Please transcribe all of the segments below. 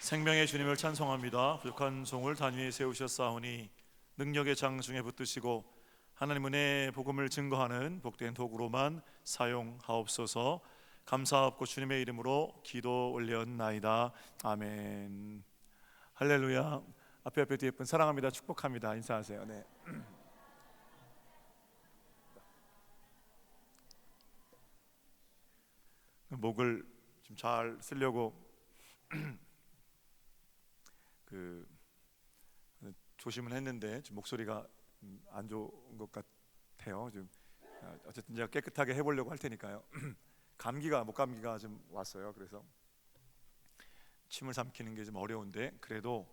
생명의 주님을 찬송합니다. 부족한 종을 단위에 세우셨사오니 능력의 장중에 붙드시고 하나님 은혜의 복음을 증거하는 복된 도구로만 사용하옵소서. 감사하옵고 주님의 이름으로 기도 올렸나이다. 아멘. 할렐루야. 앞에 뒤에 예쁜 사랑합니다. 축복합니다. 인사하세요. 네. 목을 좀 잘 쓰려고 조심은 했는데 좀 목소리가 안 좋은 것 같아요. 좀 어쨌든 제가 깨끗하게 해보려고 할 테니까요. 목감기가 좀 왔어요. 그래서 침을 삼키는 게 좀 어려운데 그래도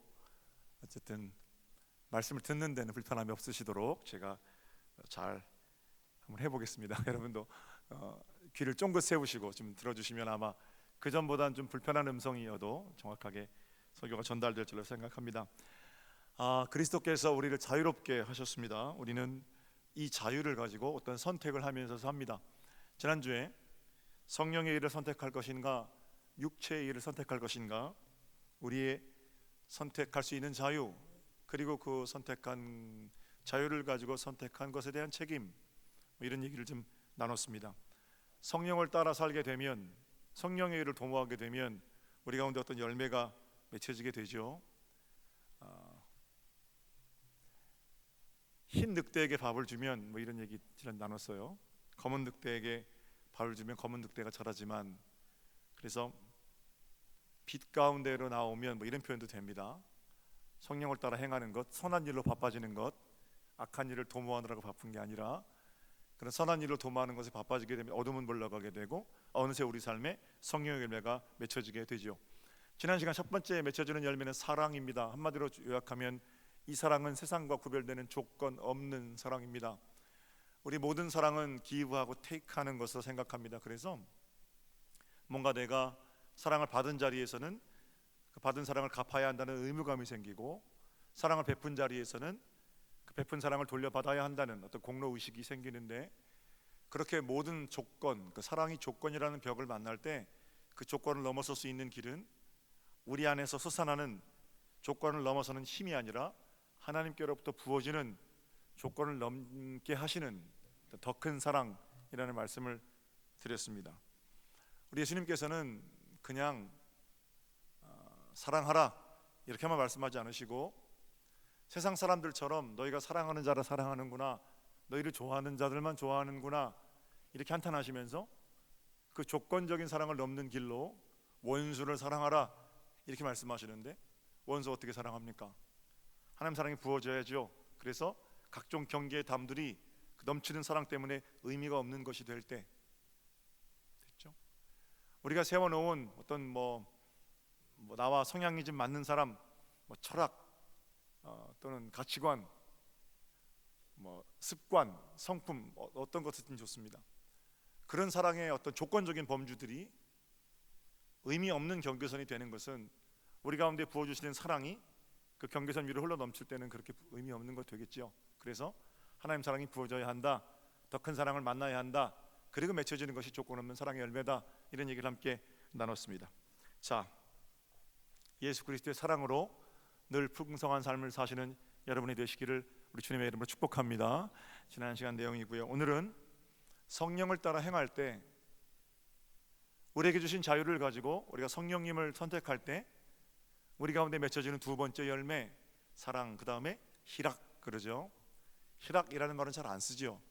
어쨌든 말씀을 듣는 데는 불편함이 없으시도록 제가 잘 한번 해보겠습니다. 여러분도 귀를 쫑긋 세우시고 좀 들어주시면 아마 그 전보다는 좀 불편한 음성이어도 정확하게 설교가 전달될 줄로 생각합니다. 그리스도께서 우리를 자유롭게 하셨습니다. 우리는 이 자유를 가지고 어떤 선택을 하면서 삽니다. 지난주에 성령의 일을 선택할 것인가 육체의 일을 선택할 것인가, 우리의 선택할 수 있는 자유, 그리고 그 선택한 자유를 가지고 선택한 것에 대한 책임, 이런 얘기를 좀 나눴습니다. 성령을 따라 살게 되면, 성령의 일을 도모하게 되면 우리 가운데 어떤 열매가 맺혀지게 되죠. 흰 늑대에게 밥을 주면 이런 얘기 나눴어요. 검은 늑대에게 밥을 주면 검은 늑대가 자라지만, 그래서 빛 가운데로 나오면 이런 표현도 됩니다. 성령을 따라 행하는 것, 선한 일로 바빠지는 것, 악한 일을 도모하느라고 바쁜 게 아니라 그런 선한 일로 도모하는 것에 바빠지게 되면 어둠은 물러가게 되고 어느새 우리 삶에 성령의 열매가 맺혀지게 되죠. 지난 시간 첫 번째 맺혀지는 열매는 사랑입니다. 한마디로 요약하면 이 사랑은 세상과 구별되는 조건 없는 사랑입니다. 우리 모든 사랑은 기브하고 테이크하는 것으로 생각합니다. 그래서 뭔가 내가 사랑을 받은 자리에서는 그 받은 사랑을 갚아야 한다는 의무감이 생기고, 사랑을 베푼 자리에서는 그 베푼 사랑을 돌려받아야 한다는 어떤 공로의식이 생기는데, 그렇게 모든 조건, 그 사랑이 조건이라는 벽을 만날 때 그 조건을 넘어설 수 있는 길은 우리 안에서 솟아나는 조건을 넘어서는 힘이 아니라 하나님께로부터 부어지는 조건을 넘게 하시는 더 큰 사랑이라는 말씀을 드렸습니다. 우리 예수님께서는 그냥 사랑하라 이렇게만 말씀하지 않으시고, 세상 사람들처럼 너희가 사랑하는 자를 사랑하는구나, 너희를 좋아하는 자들만 좋아하는구나 이렇게 한탄하시면서 그 조건적인 사랑을 넘는 길로 원수를 사랑하라 이렇게 말씀하시는데, 원수 어떻게 사랑합니까? 하나님 사랑이 부어져야죠. 그래서 각종 경계의 담들이 그 넘치는 사랑 때문에 의미가 없는 것이 될 때 됐죠. 우리가 세워놓은 어떤 나와 성향이 좀 맞는 사람, 철학 또는 가치관, 습관, 성품, 어떤 것이든 좋습니다. 그런 사랑의 어떤 조건적인 범주들이 의미 없는 경계선이 되는 것은 우리 가운데 부어주시는 사랑이 그 경계선 위로 흘러 넘칠 때는 그렇게 의미 없는 것 되겠죠. 그래서 하나님 사랑이 부어져야 한다, 더 큰 사랑을 만나야 한다, 그리고 맺혀지는 것이 조건 없는 사랑의 열매다, 이런 얘기를 함께 나눴습니다. 자, 예수 그리스도의 사랑으로 늘 풍성한 삶을 사시는 여러분이 되시기를 우리 주님의 이름으로 축복합니다. 지난 시간 내용이고요. 오늘은 성령을 따라 행할 때, 우리에게 주신 자유를 가지고 우리가 성령님을 선택할 때 우리 가운데 맺혀지는 두 번째 열매, 사랑, 그 다음에 희락 그러죠. 희락이라는 말은 잘 안 쓰죠.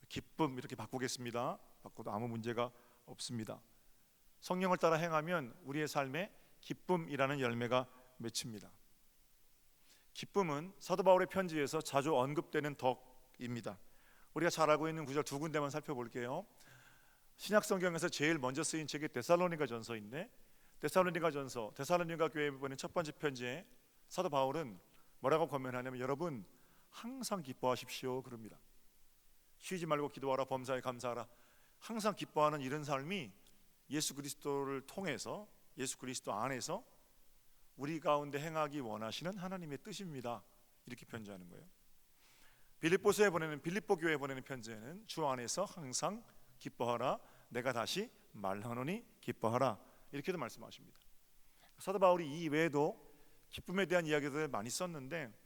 기쁨 이렇게 바꾸겠습니다. 바꿔도 아무 문제가 없습니다. 성령을 따라 행하면 우리의 삶에 기쁨이라는 열매가 맺힙니다. 기쁨은 사도 바울의 편지에서 자주 언급되는 덕입니다. 우리가 잘 알고 있는 구절 두 군데만 살펴볼게요. 신약 성경에서 제일 먼저 쓰인 책이 데살로니가 전서인데, 데살로니가 교회에 보낸 첫 번째 편지에 사도 바울은 뭐라고 권면하냐면, 여러분 항상 기뻐하십시오 그럽니다. 쉬지 말고 기도하라, 범사에 감사하라. 항상 기뻐하는 이런 삶이 예수 그리스도를 통해서, 예수 그리스도 안에서 우리 가운데 행하기 원하시는 하나님의 뜻입니다. 이렇게 편지하는 거예요. 빌립보 교회에 보내는 편지에는 주 안에서 항상 기뻐하라, 내가 다시 말하노니 기뻐하라, 이렇게도 말씀하십니다. 사도 바울이 이 외에도 기쁨에 대한 이야기들을 많이 썼는데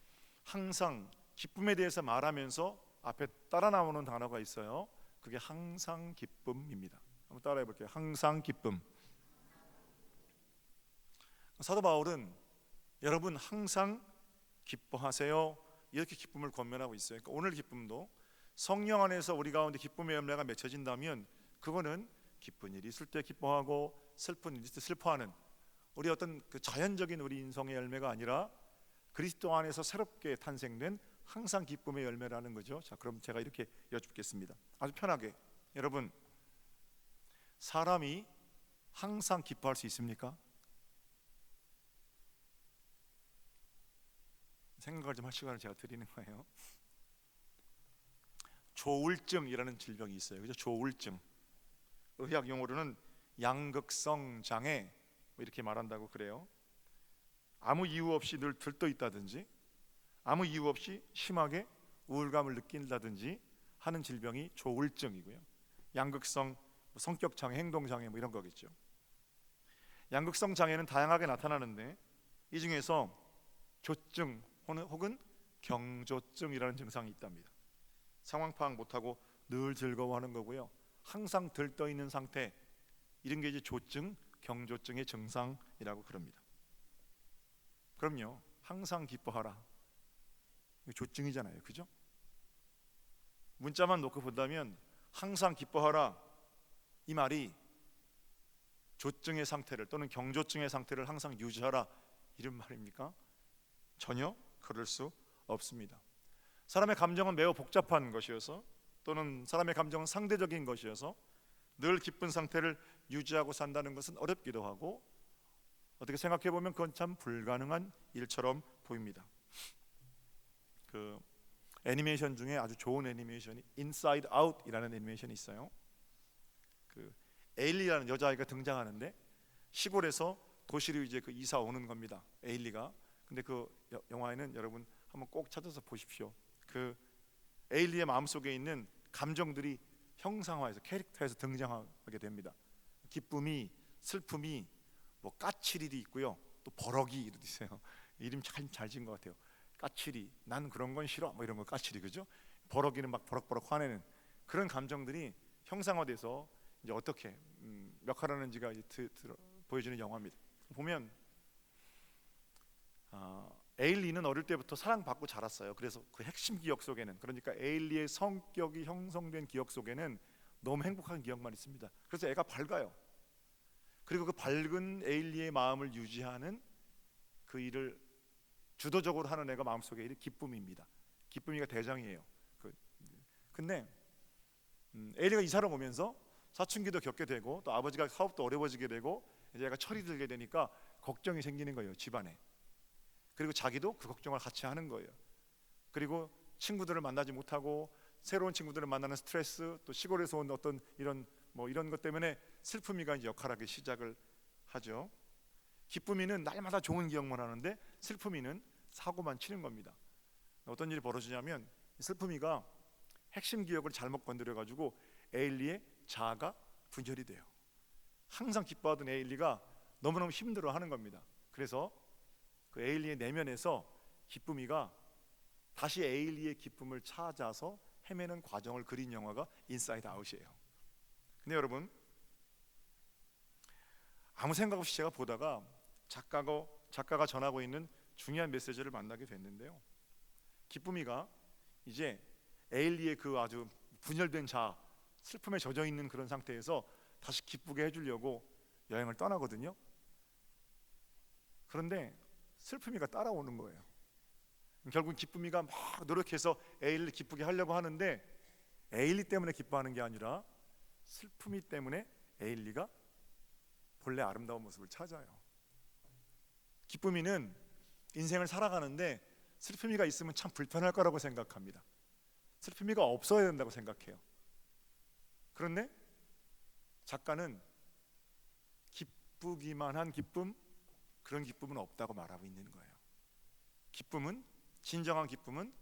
항상 기쁨에 대해서 말하면서 앞에 따라 나오는 단어가 있어요. 그게 항상 기쁨입니다. 한번 따라해 볼게요. 항상 기쁨. 사도 바울은 여러분 항상 기뻐하세요 이렇게 기쁨을 권면하고 있어요. 그러니까 오늘 기쁨도 성령 안에서 우리 가운데 기쁨의 열매가 맺혀진다면 그거는 기쁜 일이 있을 때 기뻐하고 슬픈 일이 있을 때 슬퍼하는 우리 어떤 그 자연적인 우리 인성의 열매가 아니라 그리스도 안에서 새롭게 탄생된 항상 기쁨의 열매라는 거죠. 자, 그럼 제가 이렇게 여쭙겠습니다. 아주 편하게 여러분, 사람이 항상 기뻐할 수 있습니까? 생각을 좀 할 시간을 제가 드리는 거예요. 조울증이라는 질병이 있어요. 그죠? 조울증. 의학 용어로는 양극성 장애 뭐 이렇게 말한다고 그래요. 아무 이유 없이 늘 들떠 있다든지 아무 이유 없이 심하게 우울감을 느낀다든지 하는 질병이 조울증이고요. 양극성 성격 장애, 행동 장애 뭐 이런 거겠죠. 양극성 장애는 다양하게 나타나는데 이 중에서 조증 혹은 경조증이라는 증상이 있답니다. 상황 파악 못하고 늘 즐거워하는 거고요. 항상 들떠 있는 상태, 이런 게 이제 조증, 경조증의 증상이라고 그럽니다. 그럼요, 항상 기뻐하라. 조증이잖아요, 그죠? 문자만 놓고 본다면 항상 기뻐하라 이 말이 조증의 상태를 또는 경조증의 상태를 항상 유지하라 이런 말입니까? 전혀 그럴 수 없습니다. 사람의 감정은 매우 복잡한 것이어서 또는 사람의 감정은 상대적인 것이어서 늘 기쁜 상태를 유지하고 산다는 것은 어렵기도 하고 어떻게 생각해 보면 그건 참 불가능한 일처럼 보입니다. 그 애니메이션 중에 아주 좋은 애니메이션이 인사이드 아웃이라는 애니메이션이 있어요. 그 에일리라는 여자아이가 등장하는데 시골에서 도시로 이제 그 이사 오는 겁니다. 에일리가. 근데 그 영화에는 여러분 한번 꼭 찾아서 보십시오. 그 에일리의 마음속에 있는 감정들이 형상화해서 캐릭터에서 등장하게 됩니다. 기쁨이, 슬픔이, 뭐 까칠이도 있고요. 또 버럭이도 있어요. 이름 참 잘 지은 것 같아요. 까칠이, 난 그런 건 싫어. 뭐 이런 거 까칠이, 그죠? 버럭이는 막 버럭버럭 화내는 그런 감정들이 형상화돼서 이제 어떻게 역할하는지가 보여주는 영화입니다. 보면 에일리는 어릴 때부터 사랑받고 자랐어요. 그래서 그 핵심 기억 속에는, 그러니까 에일리의 성격이 형성된 기억 속에는 너무 행복한 기억만 있습니다. 그래서 애가 밝아요. 그리고 그 밝은 에일리의 마음을 유지하는 그 일을 주도적으로 하는 애가 마음속에 있는 기쁨입니다. 기쁨이가 대장이에요. 근데 에일리가 이사를 오면서 사춘기도 겪게 되고 또 아버지가 사업도 어려워지게 되고 이제 얘가 철이 들게 되니까 걱정이 생기는 거예요, 집안에. 그리고 자기도 그 걱정을 같이 하는 거예요. 그리고 친구들을 만나지 못하고 새로운 친구들을 만나는 스트레스, 또 시골에서 온 어떤 이런 것 때문에 슬픔이가 이제 역할하기 시작을 하죠. 기쁨이는 날마다 좋은 기억만 하는데 슬픔이는 사고만 치는 겁니다. 어떤 일이 벌어지냐면 슬픔이가 핵심 기억을 잘못 건드려 가지고 에일리의 자아가 분열이 돼요. 항상 기뻐하던 에일리가 너무너무 힘들어하는 겁니다. 그래서 그 에일리의 내면에서 기쁨이가 다시 에일리의 기쁨을 찾아서 헤매는 과정을 그린 영화가 인사이드 아웃이에요. 근데 여러분, 아무 생각 없이 제가 보다가 작가가 전하고 있는 중요한 메시지를 만나게 됐는데요. 기쁨이가 이제 에일리의 그 아주 분열된 자아, 슬픔에 젖어 있는 그런 상태에서 다시 기쁘게 해주려고 여행을 떠나거든요. 그런데 슬픔이가 따라오는 거예요. 결국 기쁨이가 막 노력해서 에일리를 기쁘게 하려고 하는데 에일리 때문에 기뻐하는 게 아니라 슬픔이 때문에 에일리가 본래 아름다운 모습을 찾아요. 기쁨이는 인생을 살아가는데 슬픔이가 있으면 참 불편할 거라고 생각합니다. 슬픔이가 없어야 된다고 생각해요. 그런데 작가는 기쁘기만 한 기쁨, 그런 기쁨은 없다고 말하고 있는 거예요. 기쁨은, 진정한 기쁨은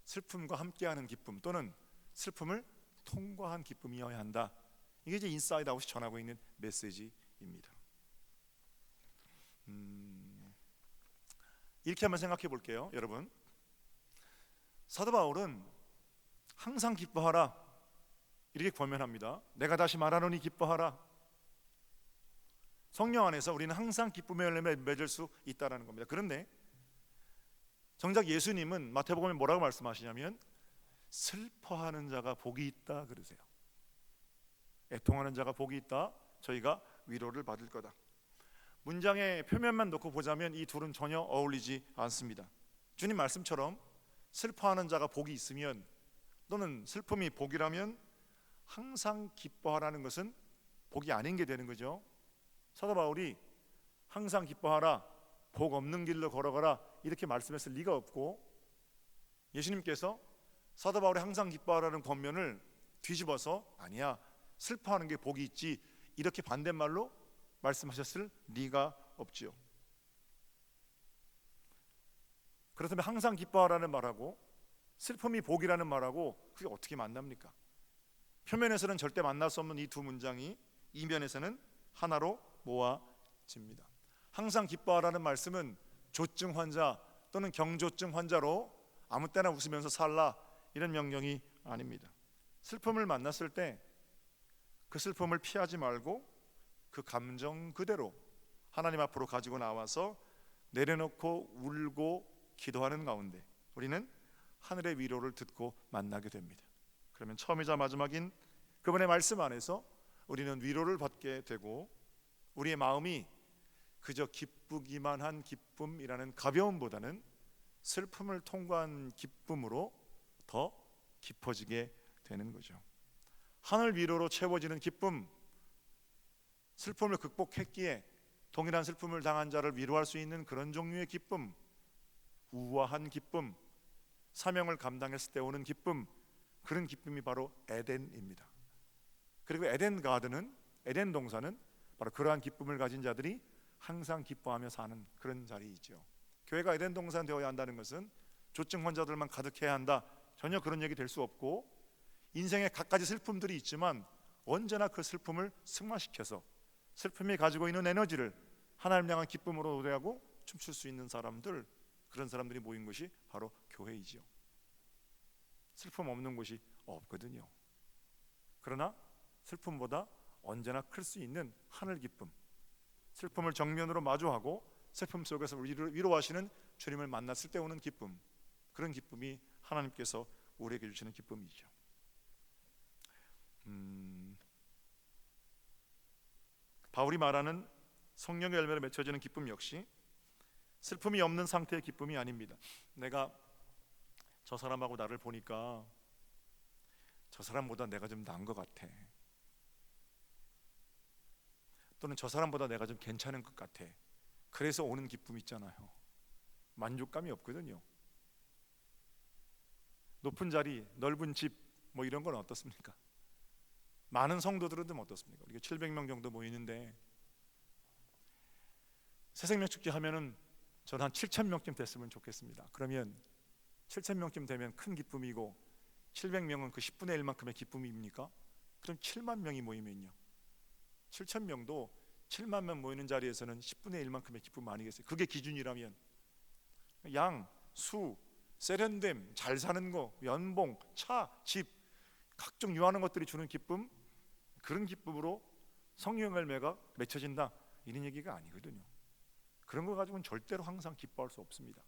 슬픔과 함께하는 기쁨 또는 슬픔을 통과한 기쁨이어야 한다. 이게 이제 인사이드 아웃이 전하고 있는 메시지입니다. 이렇게 한번 생각해 볼게요, 여러분. 사도 바울은 항상 기뻐하라 이렇게 권면합니다. 내가 다시 말하노니 기뻐하라. 성령 안에서 우리는 항상 기쁨의 열매를 맺을 수 있다는 겁니다. 그런데 정작 예수님은 마태복음에 뭐라고 말씀하시냐면 슬퍼하는 자가 복이 있다 그러세요. 애통하는 자가 복이 있다. 저희가 위로를 받을 거다. 문장의 표면만 놓고 보자면 이 둘은 전혀 어울리지 않습니다. 주님 말씀처럼 슬퍼하는 자가 복이 있으면, 또는 슬픔이 복이라면 항상 기뻐하라는 것은 복이 아닌 게 되는 거죠. 사도 바울이 항상 기뻐하라, 복 없는 길로 걸어가라 이렇게 말씀했을 리가 없고, 예수님께서 사도 바울이 항상 기뻐하라는 권면을 뒤집어서 아니야, 슬퍼하는 게 복이 있지 이렇게 반대말로 말씀하셨을 리가 없지요. 그렇다면 항상 기뻐하라는 말하고 슬픔이 복이라는 말하고 그게 어떻게 만납니까? 표면에서는 절대 만날 수 없는 이 두 문장이 이면에서는 하나로 모아집니다. 항상 기뻐하라는 말씀은 조증 환자 또는 경조증 환자로 아무 때나 웃으면서 살라 이런 명령이 아닙니다. 슬픔을 만났을 때 그 슬픔을 피하지 말고 그 감정 그대로 하나님 앞으로 가지고 나와서 내려놓고 울고 기도하는 가운데 우리는 하늘의 위로를 듣고 만나게 됩니다. 그러면 처음이자 마지막인 그분의 말씀 안에서 우리는 위로를 받게 되고, 우리의 마음이 그저 기쁘기만 한 기쁨이라는 가벼움보다는 슬픔을 통과한 기쁨으로 더 깊어지게 되는 거죠. 하늘 위로로 채워지는 기쁨, 슬픔을 극복했기에 동일한 슬픔을 당한 자를 위로할 수 있는 그런 종류의 기쁨, 우아한 기쁨, 사명을 감당했을 때 오는 기쁨, 그런 기쁨이 바로 에덴입니다. 그리고 에덴 가든은, 에덴 동산은 바로 그러한 기쁨을 가진 자들이 항상 기뻐하며 사는 그런 자리이죠. 교회가 에덴 동산 되어야 한다는 것은 조증 환자들만 가득해야 한다, 전혀 그런 얘기 될 수 없고, 인생에 갖가지 슬픔들이 있지만 언제나 그 슬픔을 승화시켜서 슬픔이 가지고 있는 에너지를 하나님 향한 기쁨으로 노래하고 춤출 수 있는 사람들, 그런 사람들이 모인 곳이 바로 교회이죠. 슬픔 없는 곳이 없거든요. 그러나 슬픔보다 언제나 클 수 있는 하늘 기쁨, 슬픔을 정면으로 마주하고 슬픔 속에서 우리를 위로하시는 주님을 만났을 때 오는 기쁨, 그런 기쁨이 하나님께서 우리에게 주시는 기쁨이죠. 바울이 말하는 성령의 열매로 맺혀지는 기쁨 역시 슬픔이 없는 상태의 기쁨이 아닙니다. 내가 저 사람하고 나를 보니까 저 사람보다 내가 좀 나은 것 같아, 또는 저 사람보다 내가 좀 괜찮은 것 같아, 그래서 오는 기쁨 있잖아요. 만족감이 없거든요. 높은 자리, 넓은 집 뭐 이런 건 어떻습니까? 많은 성도들은 좀 어떻습니까? 우리가 700명 정도 모이는데 새생명축제 하면은 저는 한 7,000명쯤 됐으면 좋겠습니다. 그러면 7,000명쯤 되면 큰 기쁨이고, 700명은 그 10분의 1만큼의 기쁨입니까? 그럼 7만 명이 모이면요, 7,000명도 7만 명 모이는 자리에서는 10분의 1만큼의 기쁨 아니겠어요? 그게 기준이라면 양, 수, 세련됨, 잘 사는 거, 연봉, 차, 집, 각종 유하는 것들이 주는 기쁨, 그런 기쁨으로 성령 열매가 맺혀진다 이런 얘기가 아니거든요. 그런 거 가지고는 절대로 항상 기뻐할 수 없습니다.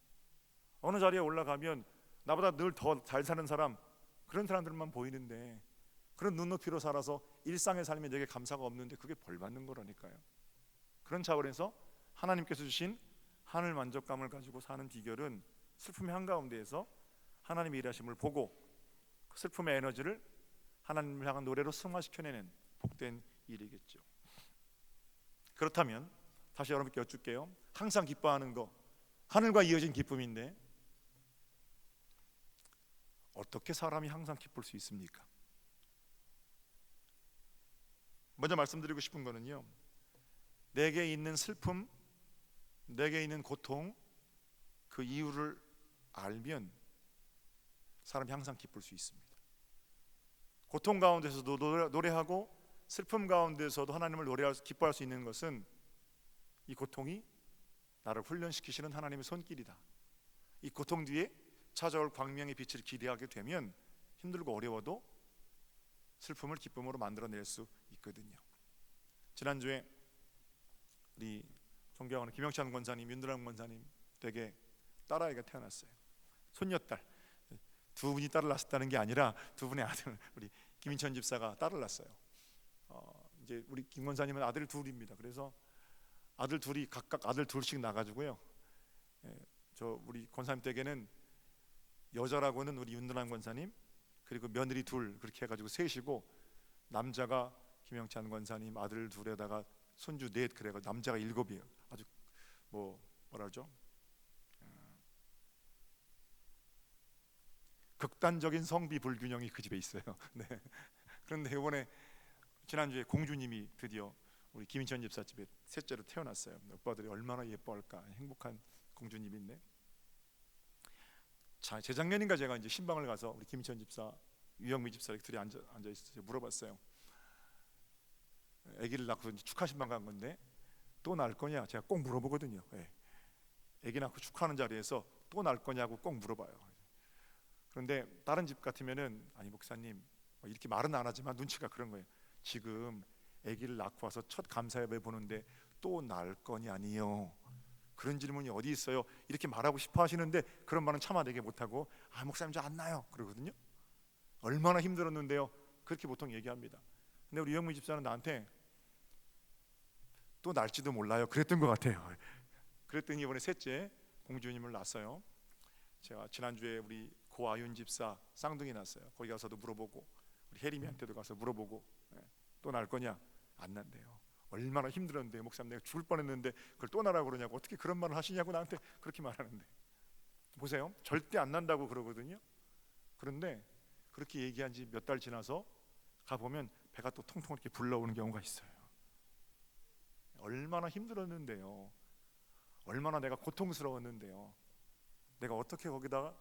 어느 자리에 올라가면 나보다 늘 더 잘 사는 사람, 그런 사람들만 보이는데, 그런 눈높이로 살아서 일상의 삶에 내게 감사가 없는데 그게 벌 받는 거라니까요. 그런 차원에서 하나님께서 주신 하늘 만족감을 가지고 사는 비결은 슬픔의 한가운데에서 하나님의 일하심을 보고 그 슬픔의 에너지를 하나님을 향한 노래로 승화시켜내는 복된 일이겠죠. 그렇다면 다시 여러분께 여쭙게요. 항상 기뻐하는 거, 하늘과 이어진 기쁨인데 어떻게 사람이 항상 기쁠 수 있습니까? 먼저 말씀드리고 싶은 거는요, 내게 있는 슬픔, 내게 있는 고통, 그 이유를 알면 사람이 항상 기쁠 수 있습니다. 고통 가운데서도 노래하고 슬픔 가운데서도 하나님을 기뻐할 수 있는 것은 이 고통이 나를 훈련시키시는 하나님의 손길이다. 이 고통 뒤에 찾아올 광명의 빛을 기대하게 되면 힘들고 어려워도 슬픔을 기쁨으로 만들어낼 수 있거든요. 지난주에 우리 존경하는 김영찬 권사님, 윤두랑 권사님 댁에 딸아이가 태어났어요. 손녀딸. 두 분이 딸을 낳았다는 게 아니라 두 분의 아들, 우리 김인천 집사가 딸을 낳았어요. 이제 우리 김 권사님은 아들 둘입니다. 그래서 아들 둘이 각각 아들 둘씩 나가지고요. 저 우리 권사님 댁에는 여자라고는 우리 윤두랑 권사님, 그리고 며느리 둘, 그렇게 해가지고 셋이고, 남자가 김영찬 권사님 아들 둘에다가 손주 넷, 그래가 남자가 7이에요. 아주 뭐라죠? 극단적인 성비 불균형이 그 집에 있어요. 네. 그런데 이번에 지난주에 공주님이 드디어 우리 김인천 집사 집에 셋째로 태어났어요. 오빠들이 얼마나 예뻐할까. 행복한 공주님인데, 자, 재작년인가 제가 이제 신방을 가서 우리 김인천 집사, 유영미 집사 둘이 앉아 있어서 물어봤어요. 아기를 낳고 축하 신방 간 건데 또 낳을 거냐? 제가 꼭 물어보거든요. 아기 낳고 축하하는 자리에서 또 낳을 거냐고 꼭 물어봐요. 그런데 다른 집 같으면은 아니 목사님 이렇게 말은 안 하지만 눈치가 그런 거예요. 지금 아기를 낳고 와서 첫 감사 예배 보는데 또 낳을 거냐니요. 그런 질문이 어디 있어요? 이렇게 말하고 싶어 하시는데 그런 말은 참아내게 못하고 아 목사님 저 안 나요 그러거든요. 얼마나 힘들었는데요. 그렇게 보통 얘기합니다. 근데 우리 유영미 집사는 나한테 또 날지도 몰라요 그랬던 것 같아요. 그랬더니 이번에 셋째 공주님을 낳았어요. 제가 지난주에 우리 고아윤 집사 쌍둥이 낳았어요. 거기 가서도 물어보고 우리 혜림이한테도 가서 물어보고 또 낳을 거냐? 안 난대요. 얼마나 힘들었는데 목사님 내가 죽을 뻔했는데 그걸 또 낳으라고 그러냐고 어떻게 그런 말을 하시냐고 나한테 그렇게 말하는데 보세요. 절대 안 난다고 그러거든요. 그런데 그렇게 얘기한 지 몇 달 지나서 가보면 배가 또 통통 이렇게 불러오는 경우가 있어요. 얼마나 힘들었는데요. 얼마나 내가 고통스러웠는데요. 내가 어떻게 거기다가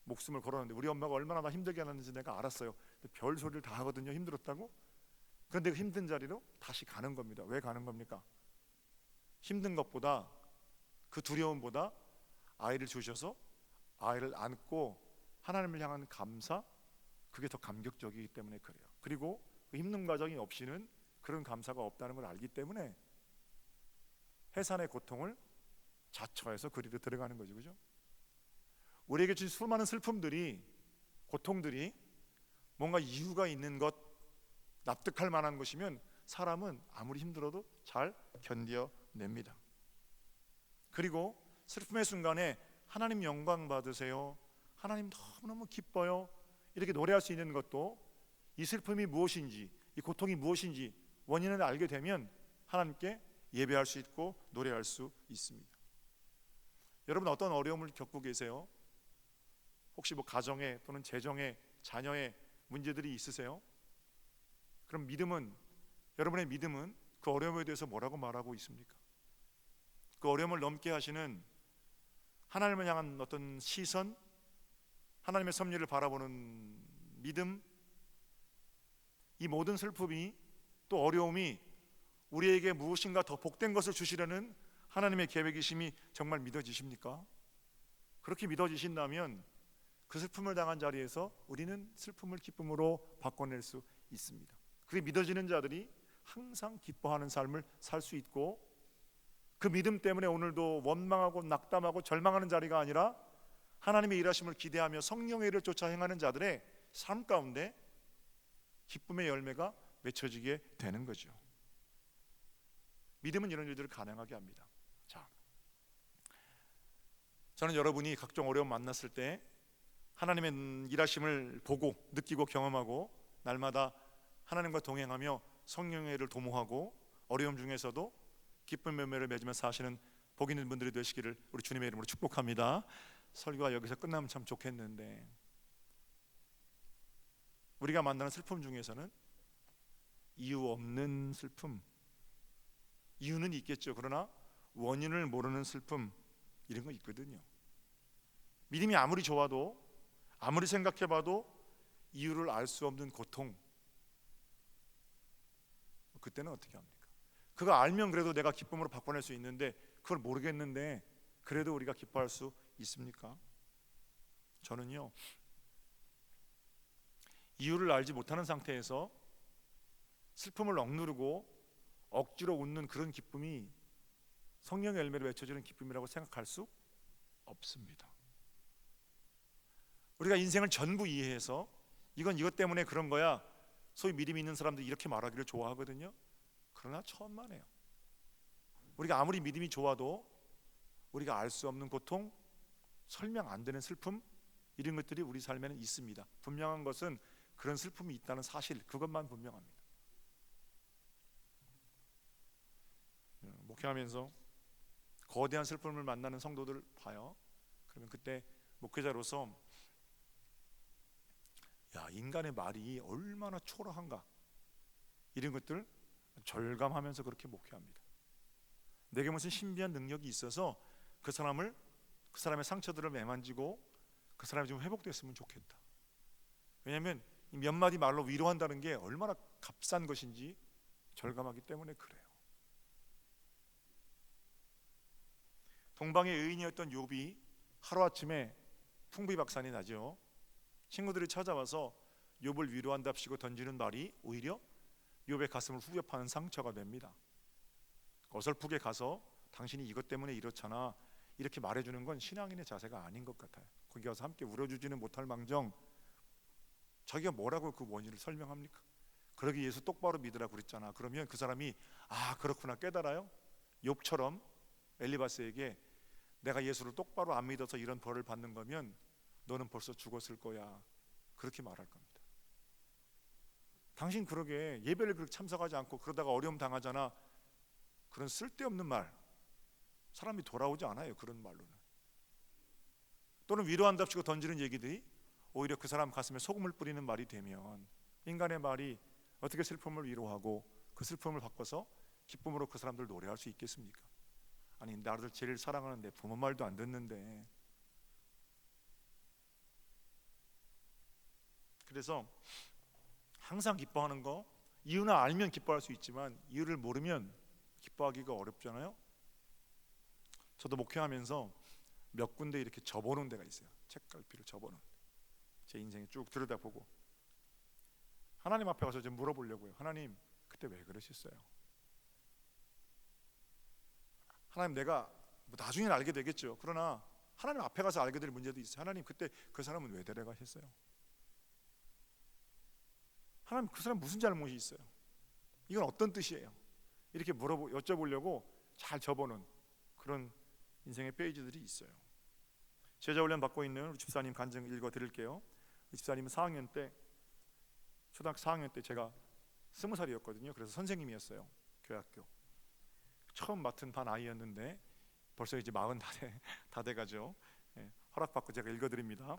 목숨을 걸었는데 우리 엄마가 얼마나 나 힘들게 하는지 내가 알았어요. 별 소리를 다 하거든요. 힘들었다고. 그런데 그 힘든 자리로 다시 가는 겁니다. 왜 가는 겁니까? 힘든 것보다 그 두려움보다 아이를 주셔서 아이를 안고 하나님을 향한 감사, 그게 더 감격적이기 때문에 그래요. 그리고 그 힘든 과정이 없이는 그런 감사가 없다는 걸 알기 때문에 해산의 고통을 자처해서 그리로 들어가는 거죠. 그죠? 우리에게 주신 수많은 슬픔들이, 고통들이 뭔가 이유가 있는 것, 납득할 만한 것이면 사람은 아무리 힘들어도 잘 견뎌냅니다. 그리고 슬픔의 순간에 하나님 영광 받으세요, 하나님 너무너무 기뻐요, 이렇게 노래할 수 있는 것도 이 슬픔이 무엇인지, 이 고통이 무엇인지 원인을 알게 되면 하나님께 예배할 수 있고 노래할 수 있습니다. 여러분 어떤 어려움을 겪고 계세요? 혹시 가정에 또는 재정에, 자녀의 문제들이 있으세요? 그럼 여러분의 믿음은 그 어려움에 대해서 뭐라고 말하고 있습니까? 그 어려움을 넘게 하시는 하나님을 향한 어떤 시선, 하나님의 섭리를 바라보는 믿음, 이 모든 슬픔이 또 어려움이 우리에게 무엇인가 더 복된 것을 주시려는 하나님의 계획이심이 정말 믿어지십니까? 그렇게 믿어지신다면 그 슬픔을 당한 자리에서 우리는 슬픔을 기쁨으로 바꿔낼 수 있습니다. 그게 믿어지는 자들이 항상 기뻐하는 삶을 살 수 있고, 그 믿음 때문에 오늘도 원망하고 낙담하고 절망하는 자리가 아니라 하나님의 일하심을 기대하며 성령의 일을 쫓아 행하는 자들의 삶 가운데 기쁨의 열매가 맺혀지게 되는 거죠. 믿음은 이런 일들을 가능하게 합니다. 자, 저는 여러분이 각종 어려움 만났을 때 하나님의 일하심을 보고 느끼고 경험하고 날마다 하나님과 동행하며 성령의 일을 도모하고 어려움 중에서도 기쁨 열매를 맺으며 사시는 복 있는 분들이 되시기를 우리 주님의 이름으로 축복합니다. 설교가 여기서 끝나면 참 좋겠는데, 우리가 만나는 슬픔 중에서는 이유 없는 슬픔, 이유는 있겠죠. 그러나 원인을 모르는 슬픔, 이런 거 있거든요. 믿음이 아무리 좋아도 아무리 생각해봐도 이유를 알 수 없는 고통, 그때는 어떻게 합니까? 그거 알면 그래도 내가 기쁨으로 바꿔낼 수 있는데 그걸 모르겠는데 그래도 우리가 기뻐할 수 있습니까? 저는요, 이유를 알지 못하는 상태에서 슬픔을 억누르고 억지로 웃는 그런 기쁨이 성령의 열매로 외쳐지는 기쁨이라고 생각할 수 없습니다. 우리가 인생을 전부 이해해서 이건 이것 때문에 그런 거야, 소위 믿음이 있는 사람들이 이렇게 말하기를 좋아하거든요. 그러나 천만에요. 우리가 아무리 믿음이 좋아도 우리가 알 수 없는 고통, 설명 안 되는 슬픔, 이런 것들이 우리 삶에는 있습니다. 분명한 것은 그런 슬픔이 있다는 사실, 그것만 분명합니다. 목회하면서 거대한 슬픔을 만나는 성도들 봐요. 그러면 그때 목회자로서 야, 인간의 말이 얼마나 초라한가, 이런 것들 절감하면서 그렇게 목회합니다. 내게 무슨 신비한 능력이 있어서 그 사람의 상처들을 매만지고 그 사람이 좀 회복됐으면 좋겠다. 왜냐하면 몇 마디 말로 위로한다는 게 얼마나 값싼 것인지 절감하기 때문에 그래요. 동방의 의인이었던 욥이 하루아침에 풍비박산이 나죠. 친구들이 찾아와서 욥을 위로한답시고 던지는 말이 오히려 욥의 가슴을 후벼 파는 상처가 됩니다. 어설프게 가서 당신이 이것 때문에 이렇잖아, 이렇게 말해주는 건 신앙인의 자세가 아닌 것 같아요. 거기 가서 함께 울어주지는 못할 망정 자기가 뭐라고 그 원인을 설명합니까? 그러기 예수 똑바로 믿으라고 그랬잖아. 그러면 그 사람이 아 그렇구나 깨달아요. 욥처럼 엘리바스에게 내가 예수를 똑바로 안 믿어서 이런 벌을 받는 거면 너는 벌써 죽었을 거야, 그렇게 말할 겁니다. 당신 그러게 예배를 그렇게 참석하지 않고 그러다가 어려움 당하잖아, 그런 쓸데없는 말, 사람이 돌아오지 않아요 그런 말로는. 또는 위로한답시고 던지는 얘기들이 오히려 그 사람 가슴에 소금을 뿌리는 말이 되면 인간의 말이 어떻게 슬픔을 위로하고 그 슬픔을 바꿔서 기쁨으로 그 사람들 노래할 수 있겠습니까? 아니 나를 제일 사랑하는 내 부모 말도 안 듣는데. 그래서 항상 기뻐하는 거, 이유는 알면 기뻐할 수 있지만 이유를 모르면 기뻐하기가 어렵잖아요. 저도 목회하면서 몇 군데 이렇게 접어놓은 데가 있어요. 책갈피를 접어놓은, 제 인생에 쭉 들여다보고 하나님 앞에 가서 좀 물어보려고요. 하나님 그때 왜 그러셨어요? 하나님 내가 나중에는 알게 되겠죠. 그러나 하나님 앞에 가서 알게 될 문제도 있어요. 하나님 그때 그 사람은 왜 데려가셨어요? 하나님 그 사람 무슨 잘못이 있어요? 이건 어떤 뜻이에요? 이렇게 여쭤보려고 잘 접어놓은 그런 인생의 페이지들이 있어요. 제자훈련 받고 있는 우리 집사님 간증 읽어 드릴게요. 우리 집사님은 4학년 때, 초등학교 4학년 때 제가 20살이었거든요. 그래서 선생님이었어요. 교회학교 처음 맡은 반 아이였는데 벌써 이제 40 다 돼가죠. 허락받고 제가 읽어 드립니다.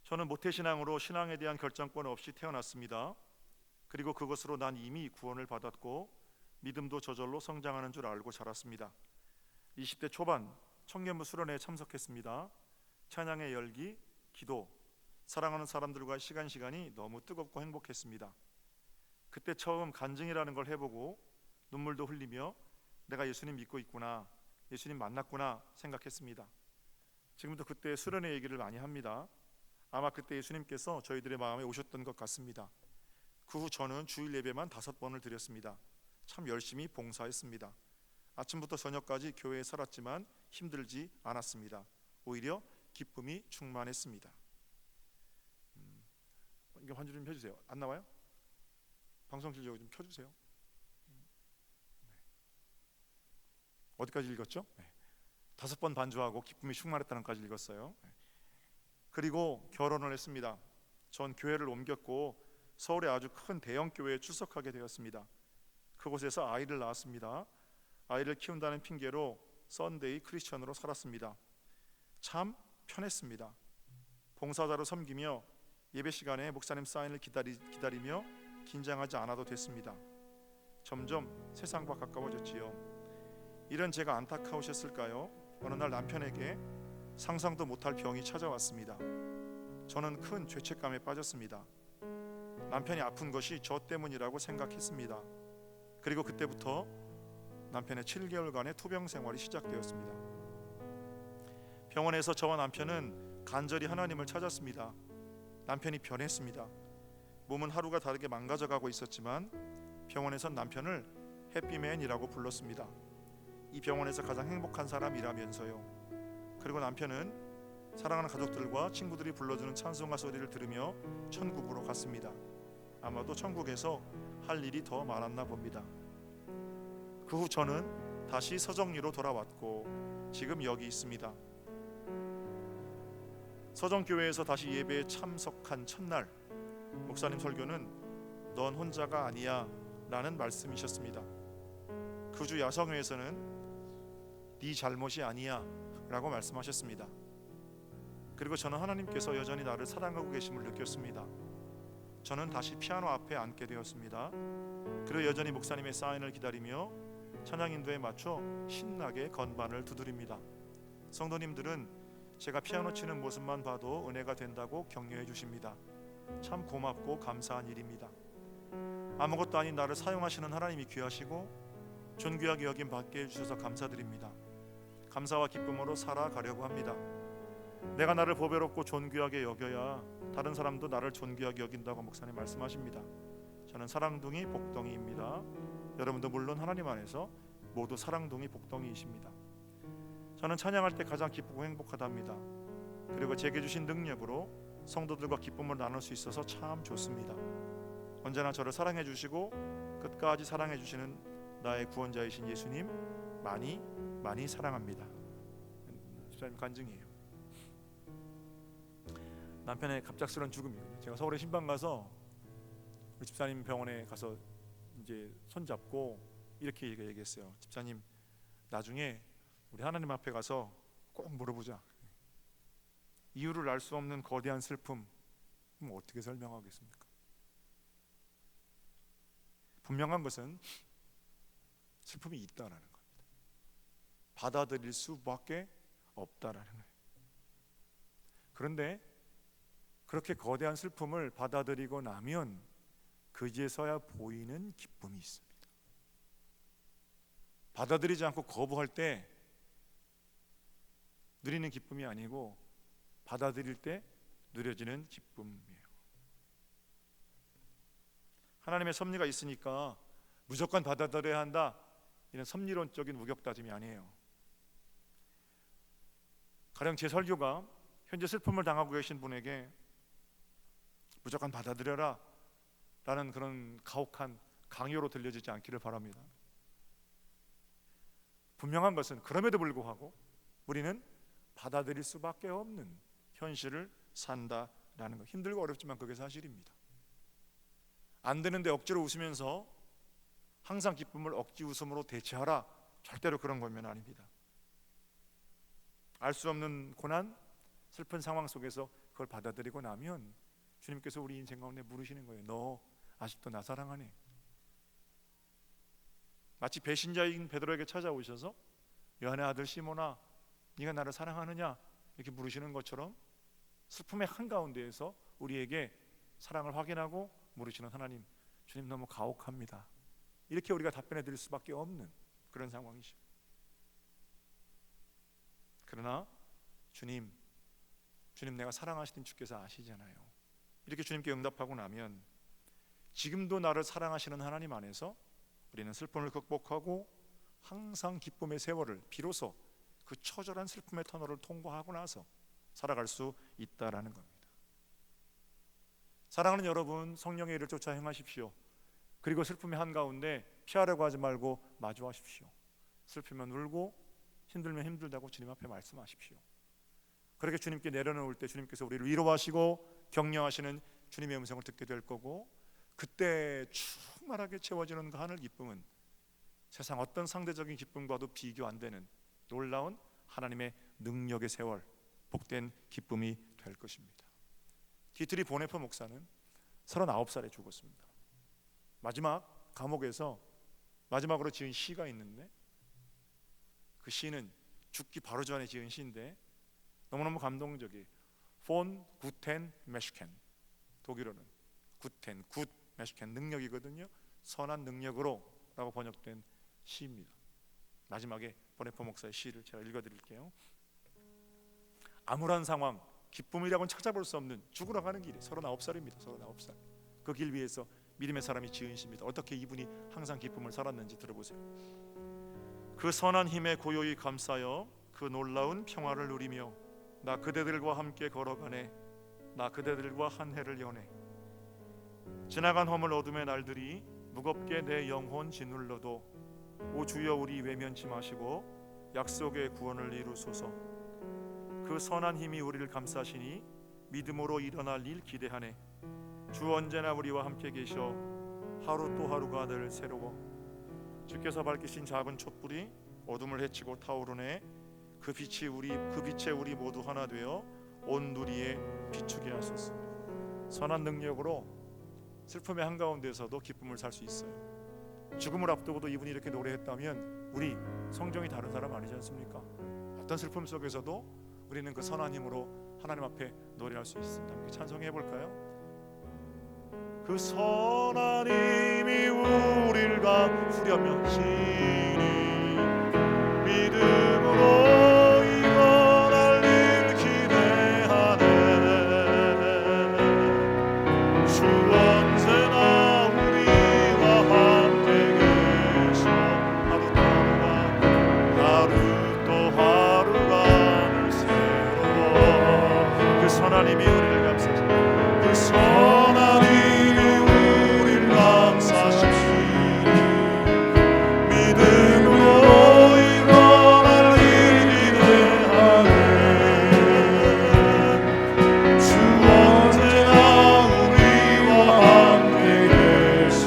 저는 모태신앙으로 신앙에 대한 결정권 없이 태어났습니다. 그리고 그것으로 난 이미 구원을 받았고 믿음도 저절로 성장하는 줄 알고 자랐습니다. 20대 초반 청년부 수련회에 참석했습니다. 찬양의 열기, 기도, 사랑하는 사람들과 시간이 너무 뜨겁고 행복했습니다. 그때 처음 간증이라는 걸 해보고 눈물도 흘리며 내가 예수님 믿고 있구나, 예수님 만났구나 생각했습니다. 지금도 그때 수련회 얘기를 많이 합니다. 아마 그때 예수님께서 저희들의 마음에 오셨던 것 같습니다. 그 후 저는 주일 예배만 5번을 드렸습니다. 참 열심히 봉사했습니다. 아침부터 저녁까지 교회에 살았지만 힘들지 않았습니다. 오히려 기쁨이 충만했습니다. 이거 환주 좀 펴주세요. 안 나와요? 방송실 좀 켜주세요. 어디까지 읽었죠? 5번 반주하고 기쁨이 충만했다는 까지 읽었어요. 그리고 결혼을 했습니다. 전 교회를 옮겼고 서울의 아주 큰 대형 교회에 출석하게 되었습니다. 그곳에서 아이를 낳았습니다. 아이를 키운다는 핑계로 썬데이 크리스천으로 살았습니다. 참 편했습니다. 봉사자로 섬기며 예배 시간에 목사님 사인을 기다리며 긴장하지 않아도 됐습니다. 점점 세상과 가까워졌지요. 이런 제가 안타까우셨을까요? 어느 날 남편에게 상상도 못할 병이 찾아왔습니다. 저는 큰 죄책감에 빠졌습니다. 남편이 아픈 것이 저 때문이라고 생각했습니다. 그리고 그때부터 남편의 7개월간의 투병 생활이 시작되었습니다. 병원에서 저와 남편은 간절히 하나님을 찾았습니다. 남편이 변했습니다. 몸은 하루가 다르게 망가져가고 있었지만 병원에선 남편을 해피맨이라고 불렀습니다. 이 병원에서 가장 행복한 사람이라면서요. 그리고 남편은 사랑하는 가족들과 친구들이 불러주는 찬송가 소리를 들으며 천국으로 갔습니다. 아마도 천국에서 할 일이 더 많았나 봅니다. 그 후 저는 다시 서정리로 돌아왔고 지금 여기 있습니다. 서정교회에서 다시 예배에 참석한 첫날, 목사님 설교는 넌 혼자가 아니야 라는 말씀이셨습니다. 그 주 야성회에서는 네 잘못이 아니야 라고 말씀하셨습니다. 그리고 저는 하나님께서 여전히 나를 사랑하고 계심을 느꼈습니다. 저는 다시 피아노 앞에 앉게 되었습니다. 그리고 여전히 목사님의 사인을 기다리며 찬양 인도에 맞춰 신나게 건반을 두드립니다. 성도님들은 제가 피아노 치는 모습만 봐도 은혜가 된다고 격려해 주십니다. 참 고맙고 감사한 일입니다. 아무것도 아닌 나를 사용하시는 하나님이 귀하시고 존귀하게 여김 받게 해주셔서 감사드립니다. 감사와 기쁨으로 살아가려고 합니다. 내가 나를 보배롭고 존귀하게 여겨야 다른 사람도 나를 존귀하게 여긴다고 목사님 말씀하십니다. 저는 사랑둥이 복덩이입니다. 여러분도 물론 하나님 안에서 모두 사랑둥이 복덩이이십니다. 저는 찬양할 때 가장 기쁘고 행복하답니다. 그리고 제게 주신 능력으로 성도들과 기쁨을 나눌 수 있어서 참 좋습니다. 언제나 저를 사랑해 주시고 끝까지 사랑해 주시는 나의 구원자이신 예수님 많이 많이 사랑합니다. 집사님 간증이에요. 남편의 갑작스러운 죽음이거든요. 제가 서울에 신방 가서 우리 집사님 병원에 가서 이제 손잡고 이렇게 얘기했어요. 집사님, 나중에 우리 하나님 앞에 가서 꼭 물어보자. 이유를 알 수 없는 거대한 슬픔, 어떻게 설명하겠습니까? 분명한 것은 슬픔이 있다라는 겁니다. 받아들일 수밖에 없다라는 거예요. 그런데 그렇게 거대한 슬픔을 받아들이고 나면 그제서야 보이는 기쁨이 있습니다. 받아들이지 않고 거부할 때 누리는 기쁨이 아니고 받아들일 때 누려지는 기쁨이에요. 하나님의 섭리가 있으니까 무조건 받아들여야 한다, 이런 섭리론적인 우격다짐이 아니에요. 가령 제 설교가 현재 슬픔을 당하고 계신 분에게 무조건 받아들여라 라는 그런 가혹한 강요로 들려지지 않기를 바랍니다. 분명한 것은 그럼에도 불구하고 우리는 받아들일 수밖에 없는 현실을 산다라는 것. 힘들고 어렵지만 그게 사실입니다. 안 되는데 억지로 웃으면서 항상 기쁨을 억지 웃음으로 대체하라, 절대로 그런 거면 아닙니다. 알 수 없는 고난, 슬픈 상황 속에서 그걸 받아들이고 나면 주님께서 우리 인생 가운데 물으시는 거예요. 너 아직도 나 사랑하니? 마치 배신자인 베드로에게 찾아오셔서 요한의 아들 시몬아, 네가 나를 사랑하느냐? 이렇게 물으시는 것처럼 슬픔의 한가운데에서 우리에게 사랑을 확인하고 물으시는 하나님, 주님 너무 가혹합니다. 이렇게 우리가 답변해 드릴 수밖에 없는 그런 상황이죠. 그러나 주님 내가 사랑하시는 주께서 아시잖아요. 이렇게 주님께 응답하고 나면 지금도 나를 사랑하시는 하나님 안에서 우리는 슬픔을 극복하고 항상 기쁨의 세월을, 비로소 그 처절한 슬픔의 터널을 통과하고 나서 살아갈 수 있다라는 겁니다. 사랑하는 여러분, 성령의 일을 쫓아 행하십시오. 그리고 슬픔의 한가운데 피하려고 하지 말고 마주하십시오. 슬프면 울고 힘들면 힘들다고 주님 앞에 말씀하십시오. 그렇게 주님께 내려놓을 때 주님께서 우리를 위로하시고 격려하시는 주님의 음성을 듣게 될 거고, 그때 충만하게 채워지는 그 하늘 기쁨은 세상 어떤 상대적인 기쁨과도 비교 안 되는 놀라운 하나님의 능력의 세월, 복된 기쁨이 될 것입니다. 디트리 보네퍼 목사는 39살에 죽었습니다. 마지막 감옥에서 마지막으로 지은 시가 있는데, 그 시는 죽기 바로 전에 지은 시인데 너무너무 감동적이에요. 폰 구텐 메슈켄, 독일어는 구텐, 굿 메슈켄, 능력이거든요. 선한 능력으로 라고 번역된 시입니다. 마지막에 보네포 목사의 시를 제가 읽어드릴게요. 암울한 상황, 기쁨이라고는 찾아볼 수 없는 죽으러 가는 길에 39살입니다. 39살. 그 길 위에서 믿음의 사람이 지은 시입니다. 어떻게 이분이 항상 기쁨을 살았는지 들어보세요. 그 선한 힘에 고요히 감싸여 그 놀라운 평화를 누리며 나 그대들과 함께 걸어가네. 나 그대들과 한 해를 여네. 지나간 허물 어둠의 날들이 무겁게 내 영혼 짓눌러도 오 주여 우리 외면치 마시고 약속의 구원을 이루소서. 그 선한 힘이 우리를 감싸시니 믿음으로 일어날 일 기대하네. 주 언제나 우리와 함께 계셔 하루 또 하루가 늘 새로워. 주께서 밝히신 작은 촛불이 어둠을 헤치고 타오르네. 그 빛에 우리 모두 하나 되어 온 누리에 비추게 하소서. 선한 능력으로 슬픔의 한가운데서도 기쁨을 살 수 있어요. 죽음을 앞두고도 이분이 이렇게 노래했다면 우리 성정이 다른 사람 아니지 않습니까? 어떤 슬픔 속에서도 우리는 그 선한 힘으로 하나님 앞에 노래할 수 있습니다. 함께 찬송해 볼까요? 그 선한 힘이 우리를 가꾸려면 신이 믿음으로 일어날 일 기대하네. 주 언제나 우리와 함께 계셔 하루 또 하루가 늘 새로워. 그 선한 힘이 우리를 감싸시네. 그 선한 힘이 우리를 감싸시네. 믿음으로 일어날 일 기대하네. 주 언제나 우리와 함께 계셔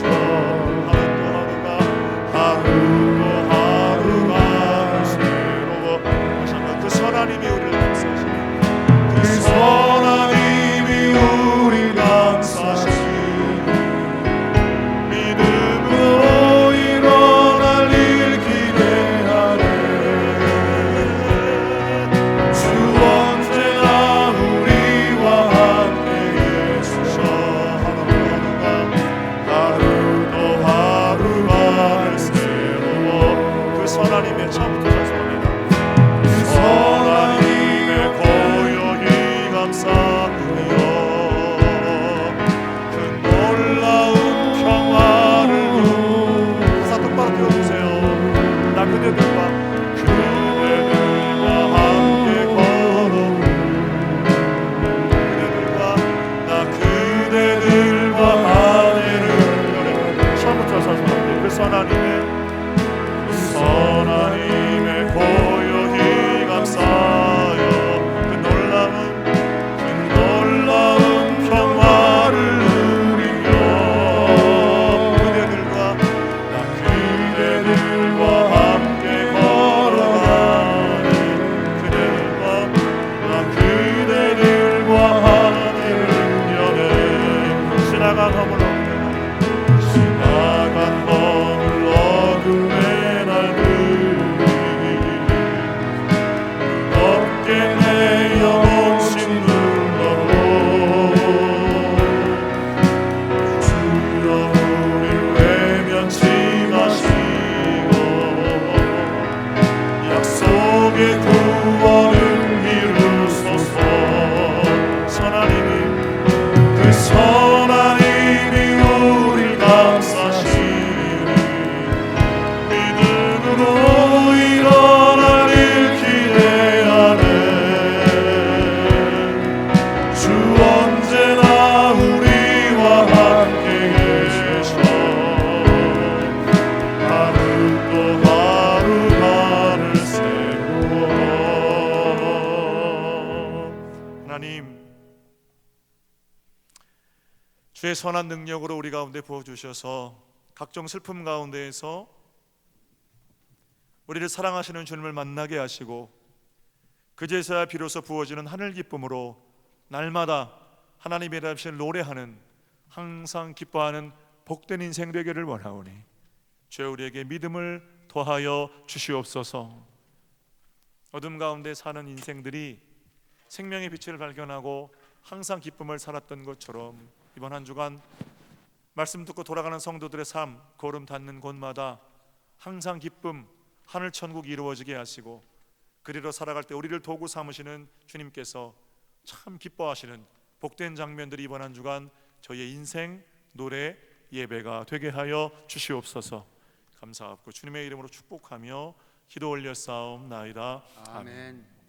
하루 또 하루가 새로워. 다시 한번 그 선한 힘이 우리를 감싸시네. 그 선한 힘이 우리를 감싸시네. 믿음으로 일어날 일 기대하네. 주 언제나 우리와 함께 계셔 하루 또 하루가 늘 새로워. 그 선한 힘에 처음부터 찬송합니다. 그 선한 힘에 고요히 감싸며 그 놀라운 평화를 가사 똑바로 들어주세요. 나 그대들과 함께 걸어 그대들과 한 해를 여네. 처음부터 찬송합니다. 그 선한 힘에 고요히 감싸여 그 놀라운 평화를 누리며 그대들과 함께 걸어가네. 그대들과 한 해를 여네. 지나간 허물 어둠의 날들이 무겁게 내 영혼 짓눌러도 주여 우릴 외면치 마시고 약속의 구원을 이루소서. 선한 힘이 그 선한 힘이 우릴 감싸시니 믿음으로 일어날 일 기대하네. 주 언제나 우리와 함께 계셔 하루 또 하루가 늘 새로워. 하나님, 주의 선한 능력으로 우리 가운데 부어주셔서 각종 슬픔 가운데에서 우리를 사랑하시는 주님을 만나게 하시고 그제서야 비로소 부어지는 하늘 기쁨으로 날마다 하나님의 이름을 노래하는 항상 기뻐하는 복된 인생 되기를 원하오니 주여 우리에게 믿음을 더하여 주시옵소서. 어둠 가운데 사는 인생들이 생명의 빛을 발견하고 항상 기쁨을 살았던 것처럼 이번 한 주간 말씀 듣고 돌아가는 성도들의 삶, 걸음 닿는 곳마다 항상 기쁨, 하늘 천국이 이루어지게 하시고 그리로 살아갈 때 우리를 도구 삼으시는 주님께서 참 기뻐하시는 복된 장면들이 이번 한 주간 저희의 인생 노래 예배가 되게 하여 주시옵소서. 감사하고 주님의 이름으로 축복하며 기도 올려 싸움나이다. 아멘.